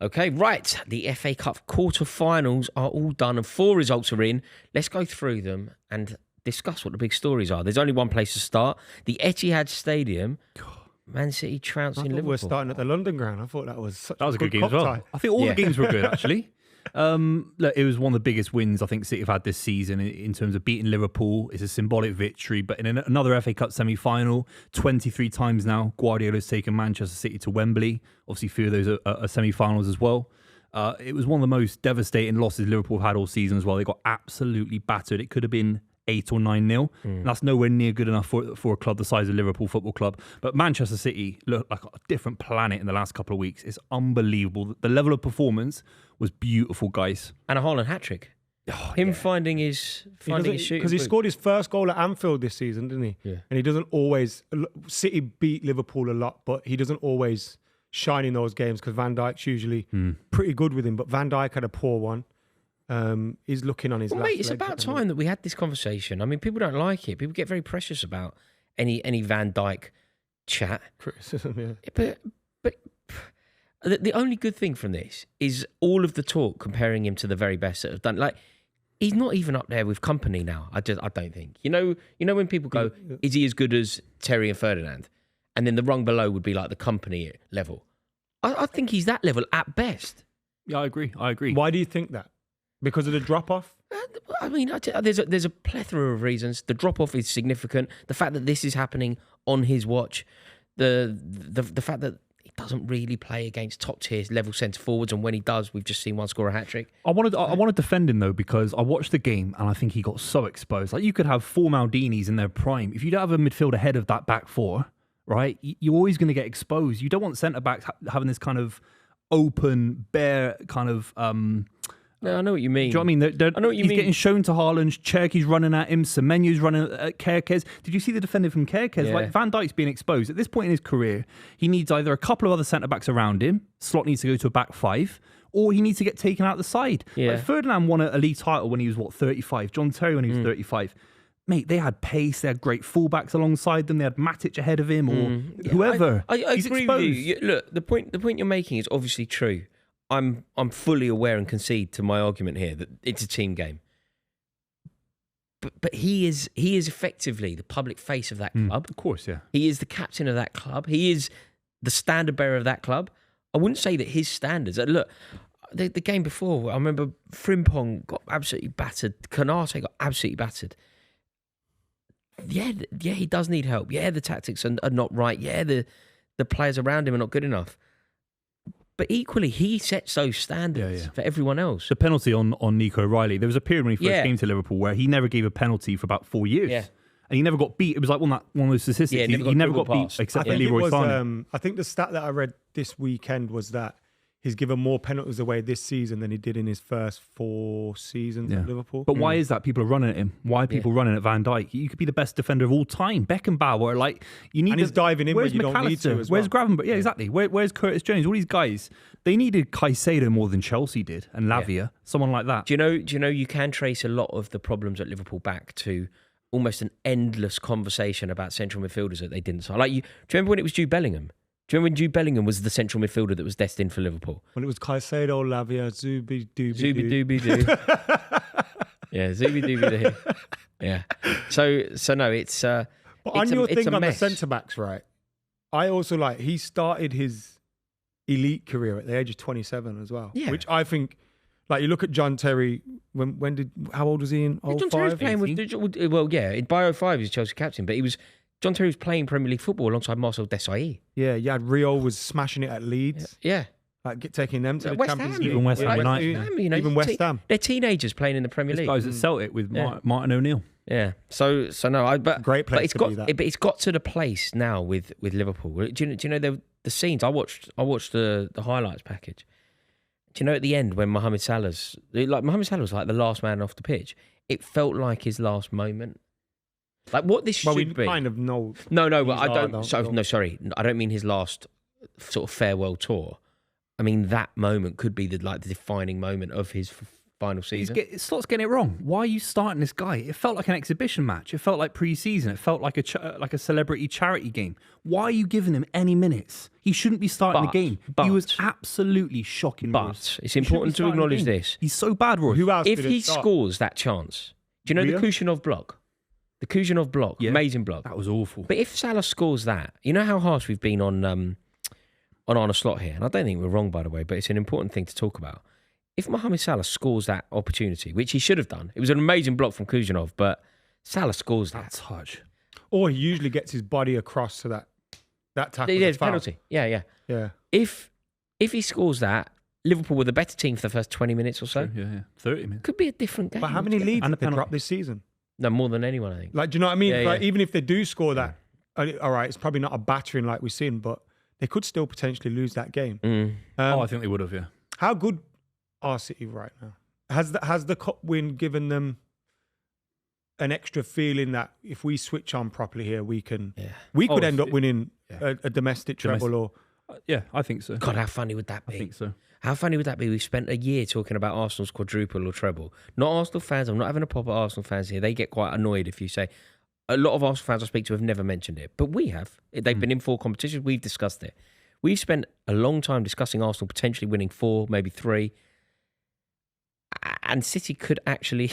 Okay, right. The FA Cup quarter-finals are all done and 4 results are in. Let's go through them and discuss what the big stories are. There's only one place to start. The Etihad Stadium. Man City trouncing Liverpool. We're starting at the London ground. I thought that was a good game as well. Tie. I think all the games were good, actually. Look, it was one of the biggest wins I think City have had this season in terms of beating Liverpool. It's a symbolic victory, but in another FA Cup semi-final, 23 times now, Guardiola's taken Manchester City to Wembley. Obviously, a few of those are semi-finals as well. It was one of the most devastating losses Liverpool have had all season as well. They got absolutely battered. It could have been 8 or 9-0. That's nowhere near good enough for a club the size of Liverpool Football Club. But Manchester City looked like a different planet in the last couple of weeks. It's unbelievable. The level of performance was beautiful, guys. And a Haaland hat-trick. Finding his shooting. Because he scored his first goal at Anfield this season, didn't he? Yeah. And he doesn't always... City beat Liverpool a lot, but he doesn't always shine in those games because Van Dijk's usually pretty good with him. But Van Dijk had a poor one. He's looking on his last mate, it's about time that we had this conversation. I mean, people don't like it. People get very precious about any Van Dijk chat. Criticism, yeah. But the only good thing from this is all of the talk comparing him to the very best that have done. Like, he's not even up there with company now. I don't think. You know when people go, is he as good as Terry and Ferdinand? And then the rung below would be like the company level. I think he's that level at best. Yeah, I agree. Why do you think that? Because of the drop-off? I mean, there's a plethora of reasons. The drop-off is significant. The fact that this is happening on his watch. The fact that he doesn't really play against top-tier level centre-forwards, and when he does, we've just seen one score a hat-trick. I want to defend him, though, because I watched the game, and I think he got so exposed. Like, you could have 4 Maldinis in their prime. If you don't have a midfield ahead of that back 4, right, you're always going to get exposed. You don't want centre-backs having this kind of open, bare kind of... No, I know what you mean. Do you know what I mean? I know what you mean. He's getting shown to Haaland, Cherky's running at him, Semenyu's running at Kerkez. Did you see the defender from Kerkez? Yeah. Like, Van Dijk's being exposed. At this point in his career, he needs either a couple of other centre-backs around him, Slot needs to go to a back 5, or he needs to get taken out the side. Yeah. Like, Ferdinand won a league title when he was, 35? John Terry when he was 35. Mate, they had pace, they had great fullbacks alongside them, they had Matic ahead of him, or whoever. I He's agree exposed. with you. Look, the point you're making is obviously true. I'm fully aware and concede to my argument here that it's a team game. But he is effectively the public face of that club. Of course, yeah. He is the captain of that club. He is the standard bearer of that club. I wouldn't say that his standards... Look, the game before, I remember Frimpong got absolutely battered. Konate got absolutely battered. Yeah, he does need help. Yeah, the tactics are not right. Yeah, the players around him are not good enough. But equally, he sets those standards for everyone else. The penalty on Nico Riley, there was a period when he first came to Liverpool where he never gave a penalty for about 4 years. Yeah. And he never got beat. It was like one of those statistics. Yeah, he never got beat except for Leroy Sané. I think the stat that I read this weekend was that he's given more penalties away this season than he did in his first 4 seasons at Liverpool. But why is that? People are running at him. Why are people running at Van Dijk? You could be the best defender of all time. Beckenbauer, like, you need... And he's diving in where you don't need to as well. Where's Gravenberch? Yeah, exactly. Where's Curtis Jones? All these guys, they needed Caicedo more than Chelsea did, and Lavia, someone like that. Do you know you can trace a lot of the problems at Liverpool back to almost an endless conversation about central midfielders that they didn't sign. Like, do you remember when it was Jude Bellingham? Do you remember when Jude Bellingham was the central midfielder that was destined for Liverpool? When it was Caicedo, Lavia, Zubi Dooby Doo. Yeah, Zubi Dooby Doo. Yeah. So no, it's but on your thing on mess. The centre backs, right? I also he started his elite career at the age of 27 as well. Yeah. Which I think, like, you look at John Terry. How old was he in 05? John Terry was playing by 05 he was Chelsea captain, but John Terry was playing Premier League football alongside Marcel Desailly. Yeah, Rio was smashing it at Leeds. Yeah. Like, taking them to the West Champions Ham, League. Even West Ham United. Even West Ham. They're teenagers playing in the Premier League. Guys at Celtic with Martin O'Neill. Yeah. So no, great place to be that. But it's got to the place now with Liverpool. Do you know the scenes? I watched the highlights package. Do you know at the end when Mohamed Salah was like the last man off the pitch? It felt like his last moment. Like what this should we be. Kind of know. No, but I don't. Sorry, I don't mean his last sort of farewell tour. I mean that moment could be the defining moment of his final season. It starts getting it wrong. Why are you starting this guy? It felt like an exhibition match. It felt like pre-season. It felt like a celebrity charity game. Why are you giving him any minutes? He shouldn't be starting the game. He was absolutely shocking. But it's important to acknowledge this. He's so bad, Roy. Who else? If he scores that chance, do you know the Kushyanov block? The Kushyanov block, amazing block. That was awful. But if Salah scores that, you know how harsh we've been on Arne Slot here, and I don't think we're wrong, by the way, but it's an important thing to talk about. If Mohamed Salah scores that opportunity, which he should have done, it was an amazing block from Kushyanov, but Salah scores that. That's touch. Or he usually gets his body across to that tackle. Yeah, penalty. Yeah. If he scores that, Liverpool were the better team for the first 20 minutes or so. True, yeah. 30 minutes. Could be a different game. But how many leads And have they dropped this season? No, more than anyone, I think. Like, do you know what I mean? Yeah, Like, yeah. even if they do score that, all right, it's probably not a battering like we've seen, but they could still potentially lose that game. I think they would have, yeah. How good are City right now? Has the cup win given them an extra feeling that if we switch on properly here, we could end up winning a domestic treble or? Yeah, I think so. God, how funny would that be? I think so. How funny would that be? We've spent a year talking about Arsenal's quadruple or treble. Not Arsenal fans. I'm not having a pop at Arsenal fans here. They get quite annoyed if you say. A lot of Arsenal fans I speak to have never mentioned it, but we have. They've been in 4 competitions. We've discussed it. We've spent a long time discussing Arsenal potentially winning 4, maybe 3. And City could actually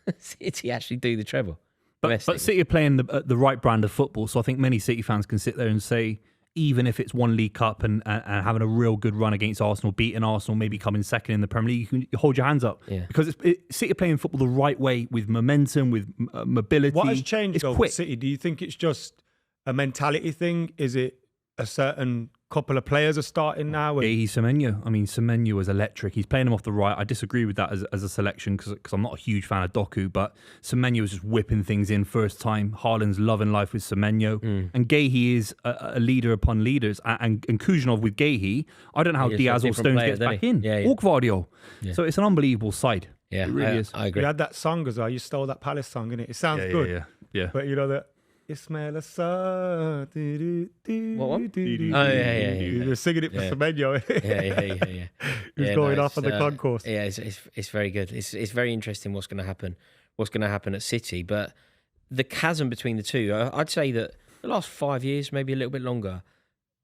do the treble. But City are playing the right brand of football, so I think many City fans can sit there and say, even if it's one League Cup and having a real good run against Arsenal, beating Arsenal, maybe coming second in the Premier League, you can hold your hands up. Yeah. Because City are playing football the right way with momentum, with mobility. What has changed it's though quick. for City? Do you think it's just a mentality thing? Is it a certain couple of players are starting now? He's Semenyo. I mean, Semenyo was electric. He's playing him off the right. I disagree with that as a selection because I'm not a huge fan of Doku, but Semenyo was just whipping things in first time. Haaland's loving life with Semenyo. And Gahey is a leader upon leaders. And Kuznetsov with Gahey, I don't know how Diaz or Stones gets back in. Or Gvardiol. So it's an unbelievable side. Yeah, it really is. I agree. You had that song as well. You stole that Palace song, innit? It sounds good. Yeah. But you know that. You smell a sun. What one? Oh, yeah. You're singing it for Semenyo. Yeah. He's going off on the concourse. Yeah, it's very good. It's very interesting what's going to happen. What's going to happen at City, but the chasm between the two, I'd say that the last 5 years, maybe a little bit longer,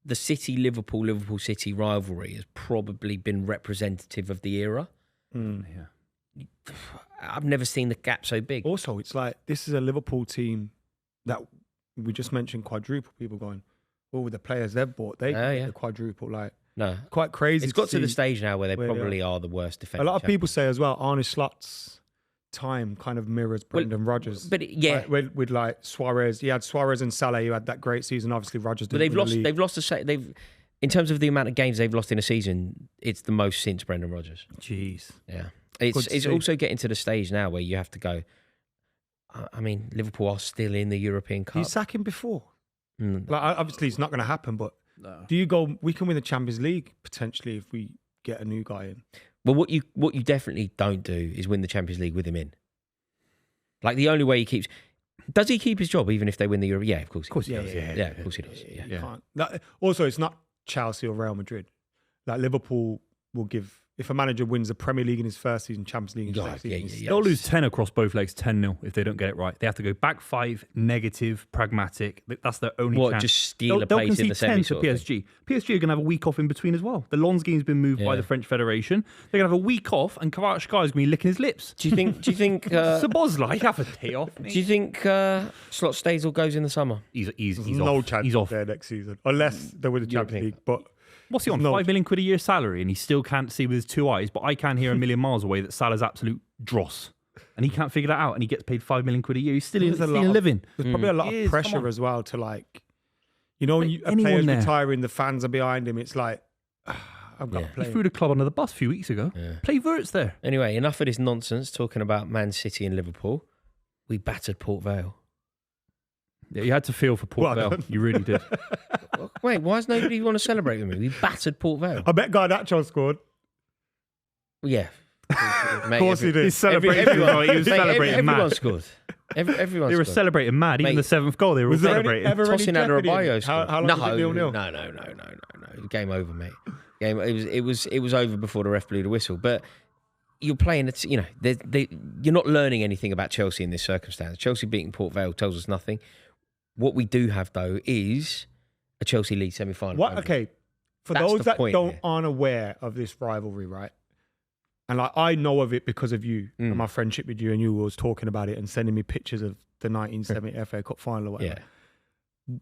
the City-Liverpool, Liverpool-City rivalry has probably been representative of the era. Yeah. I've never seen the gap so big. Also, it's like this is a Liverpool team that we just mentioned quadruple. People going, oh, with the players they've bought, they get the quadruple. Like, No, quite crazy. it's got to the see stage now where they where they probably are the worst defensive. a lot of people say as well, Arne Slot's time kind of mirrors Brendan Rodgers. But yeah, like, with like Suarez, you had Suarez and Salah. You had that great season. Obviously, Rodgers. but they've lost. In terms of the amount of games they've lost in a season, it's the most since Brendan Rodgers. Jeez. Yeah, Good it's to see. also getting to the stage now where you have to go. I mean, Liverpool are still in the European Do Cup. you sack him before? Mm. Like, obviously, it's not going to happen. But do you go? We can win the Champions League potentially if we get a new guy in. Well, what you definitely don't do is win the Champions League with him in. Like the only way he keeps. Does he keep his job even if they win the Euro? Yeah, of course. Of course he does. Yeah, of course he does. Yeah. You can't. Also, it's not Chelsea or Real Madrid. Like Liverpool will give. If a manager wins the Premier League in his first season, Champions League in his second season, They'll lose 10 across both legs, 10-0 if they don't get it right. They have to go back 5, negative, pragmatic. That's their only chance. Just steal a place in the semi 10 to PSG. PSG are going to have a week off in between as well. The Lens game's been moved by the French Federation. They're going to have a week off and Kvaratskhelia is going to be licking his lips. Do you think Sabozlai, have a day off. Do you think Slot stays or goes in the summer? He's There's off. no chance He's off. there next season unless they win the Champions League. But What's he on? No. £5 million a year salary, and he still can't see with his 2 eyes. But I can hear a million miles away that Salah's absolute dross, and he can't figure that out. And he gets paid £5 million a year. He's still living. There's probably a lot He of is, pressure come on. as well to like, you know, when a Anyone player's there. retiring, the fans are behind him. It's like, I've got to He play. threw the club under the bus a few weeks ago. Play Verts there. Anyway, enough of this nonsense talking about Man City and Liverpool. We battered Port Vale. Yeah, you had to feel for Port Well Vale. done. You really did. Wait, why does nobody want to celebrate with me? We battered Port Vale. I bet Garnacho scored. Yeah. Of course he did. He's celebrating. He was celebrating Everyone mad. scored. Everyone They were scored. celebrating mad. Even Mate, the 7th goal, they were Was there celebrating. ever any Tossing jeopardy in Adebayo it? scored. How long was it 0-0? No. Game over, mate. It was over before the ref blew the whistle. But you're playing, you're not learning anything about Chelsea in this circumstance. Chelsea beating Port Vale tells us nothing. What we do have, though, is a Chelsea-Leeds semi-final. Okay, for That's those the that point aren't aware of this rivalry, right? And like I know of it because of you and my friendship with you, and you was talking about it and sending me pictures of the 1970 FA Cup final or whatever. Yeah.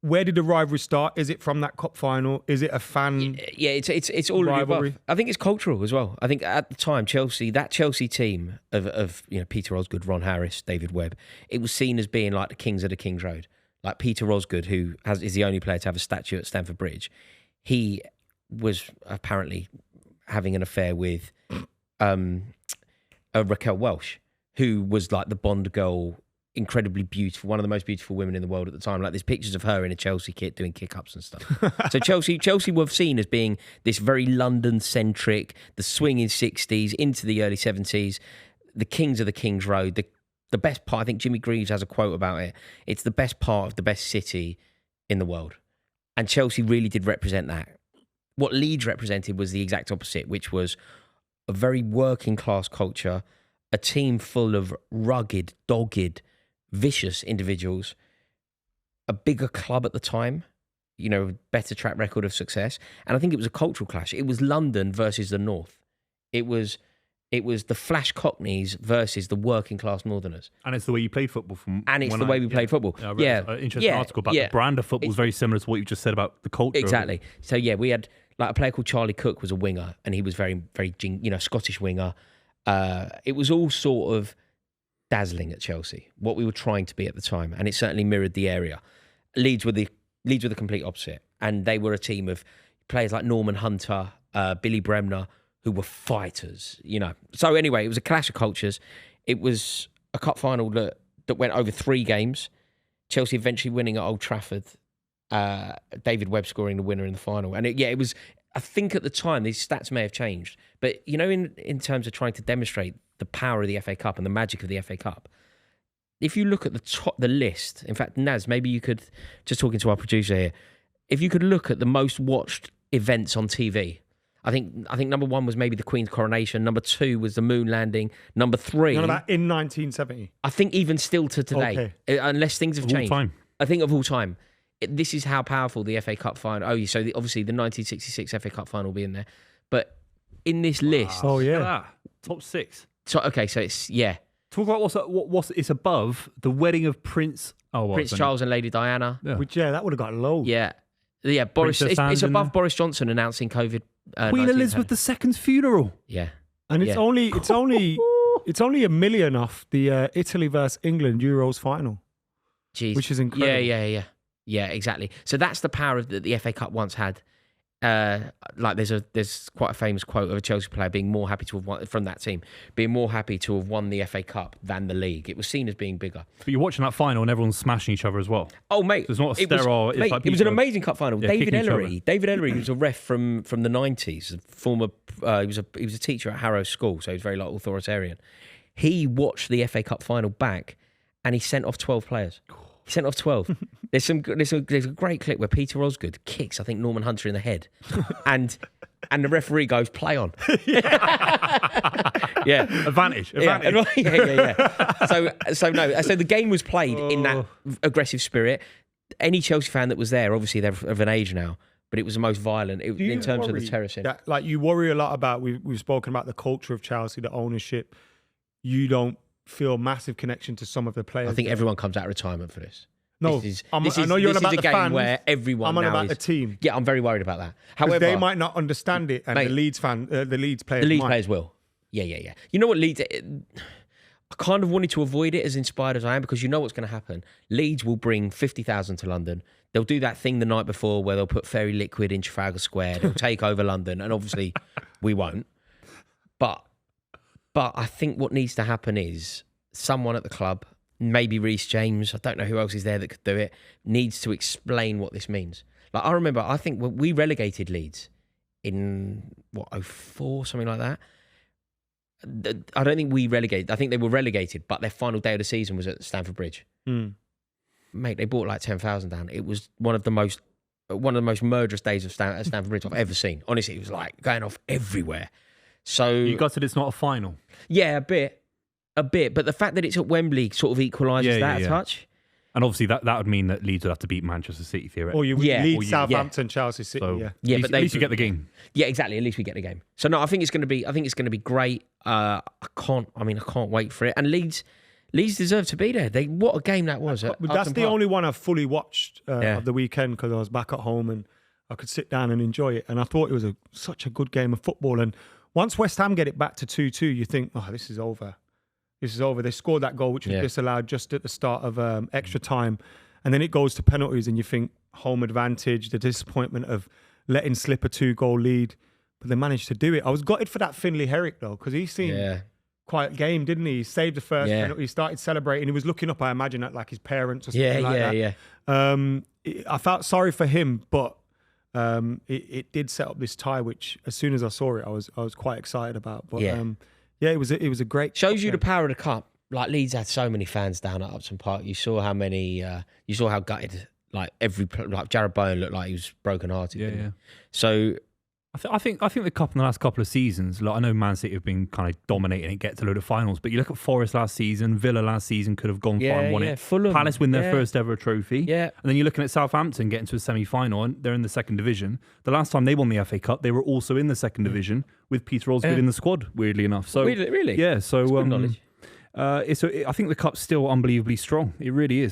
Where did the rivalry start? Is it from that cup final? Is it a fan? Yeah, it's all rivalry. Of the above. I think it's cultural as well. I think at the time, that Chelsea team of Peter Osgood, Ron Harris, David Webb, it was seen as being like the kings of the King's Road. Like Peter Osgood, who is the only player to have a statue at Stamford Bridge, he was apparently having an affair with Raquel Welch, who was like the Bond girl, incredibly beautiful, one of the most beautiful women in the world at the time. Like there's pictures of her in a Chelsea kit doing kick-ups and stuff. So Chelsea were seen as being this very London-centric, the swinging 60s into the early 70s, the kings of the King's Road, the best part. I think Jimmy Greaves has a quote about it. It's the best part of the best city in the world. And Chelsea really did represent that. What Leeds represented was the exact opposite, which was a very working class culture, a team full of rugged, dogged, vicious individuals, a bigger club at the time, better track record of success. And I think it was a cultural clash. It was London versus the North. It was the flash Cockneys versus the working class Northerners. And it's the way you played football. The way we played football. I read an interesting article about the brand of football is very similar to what you just said about the culture. Exactly. So yeah, we had like a player called Charlie Cook was a winger, and he was very, very, Scottish winger. It was all sort of dazzling at Chelsea, what we were trying to be at the time, and it certainly mirrored the area. Leeds were the complete opposite, and they were a team of players like Norman Hunter, Billy Bremner, who were fighters, So anyway, it was a clash of cultures. It was a cup final that went over 3 games. Chelsea eventually winning at Old Trafford. David Webb scoring the winner in the final. And it was, I think at the time, these stats may have changed. But, in terms of trying to demonstrate the power of the FA Cup and the magic of the FA Cup, if you look at the list, in fact, Naz, maybe you could, just talking to our producer here, if you could look at the most watched events on TV, I think number 1 was maybe the Queen's coronation. Number 2 was the moon landing. Number 3... None of that in 1970? I think even still to today, unless things have changed. All time. I think of all time. This is how powerful the FA Cup final... obviously the 1966 FA Cup final will be in there. But in this list... Oh, yeah. Top 6. So it's... Yeah. Talk about what's it's above the wedding of Prince Charles and Lady Diana. Yeah. Which, that would have got low. Yeah. Yeah, Boris. It's above Boris Johnson announcing COVID. Queen Elizabeth II's funeral. Yeah, and it's only $1 million off the Italy versus England Euros final. Jeez. Which is incredible. Yeah, exactly. So that's the power that the FA Cup once had. There's quite a famous quote of a Chelsea player being more happy to have won from that team, being more happy to have won the FA Cup than the league. It was seen as being bigger. But you're watching that final and everyone's smashing each other as well. Oh mate, so it's not a sterile. It was an amazing cup final. David Ellery was a ref from the 90s. Former, he was a teacher at Harrow School, so he was very authoritarian. He watched the FA Cup final back, and he sent off 12 players. He sent off 12. There's a great clip where Peter Osgood kicks, I think, Norman Hunter in the head, and the referee goes, "Play on." Yeah, advantage. Yeah. So the game was played in that aggressive spirit. Any Chelsea fan that was there, obviously they're of an age now, but it was the most violent in terms of the terror scene. Like you worry a lot about. We've spoken about the culture of Chelsea, the ownership. You don't feel massive connection to some of the players. I think everyone comes out of retirement for this. No, I know you're on about the fans. Where everyone. I'm on about the team. Yeah, I'm very worried about that. However, they might not understand it, and the Leeds players will. Yeah. You know what, Leeds? I kind of wanted to avoid it, as inspired as I am, because you know what's going to happen. Leeds will bring 50,000 to London. They'll do that thing the night before where they'll put fairy liquid in Trafalgar Square. They'll take over London, and obviously we won't. But I think what needs to happen is someone at the club, maybe Reece James, I don't know who else is there that could do it, needs to explain what this means. Like I remember, I think when we relegated Leeds in 2004, something like that. I don't think we relegated. I think they were relegated, but their final day of the season was at Stamford Bridge. Mate, they bought like 10,000 down. It was one of the most murderous days of Stamford Bridge I've ever seen. Honestly, it was like going off everywhere. So You gutted it's not a final. yeah, a bit. But the fact that it's at Wembley sort of equalises that a touch. And obviously that would mean that Leeds would have to beat Manchester City theoretically. Or Leeds, Southampton, Chelsea, City. So, but at least you get the game. Yeah, exactly. At least we get the game. So no, I think it's going to be great. I can't wait for it. And Leeds deserve to be there. What a game that was. That's the only one I've fully watched of the weekend because I was back at home and I could sit down and enjoy it. And I thought it was such a good game of football. And once West Ham get it back to 2-2, you think, oh, this is over. This is over. They scored that goal, which was disallowed just at the start of extra time. And then it goes to penalties and you think home advantage, the disappointment of letting slip a 2-goal lead. But they managed to do it. I was gutted for that Finlay Herrick, though, because he seemed quite game, didn't he? He saved the first penalty. He started celebrating. He was looking up, I imagine, at like his parents or something like that. I felt sorry for him, but it did set up this tie, which as soon as I saw it, I was quite excited about. But it was a great. Shows you the power of the cup. Like Leeds had so many fans down at Upton Park. You saw how many. You saw how gutted. Like Jared Bowen looked like he was broken-hearted. Yeah. So I think the cup in the last couple of seasons. Like I know Man City have been kind of dominating and get to a load of finals, but you look at Forest last season, Villa last season could have gone far and won it. Fulham, Palace win their first ever trophy. Yeah. And then you're looking at Southampton getting to a semi-final and they're in the second division. The last time they won the FA Cup, they were also in the second division with Peter Osgood in the squad, weirdly enough. So really? Yeah, so That's good knowledge. I think the cup's still unbelievably strong. It really is.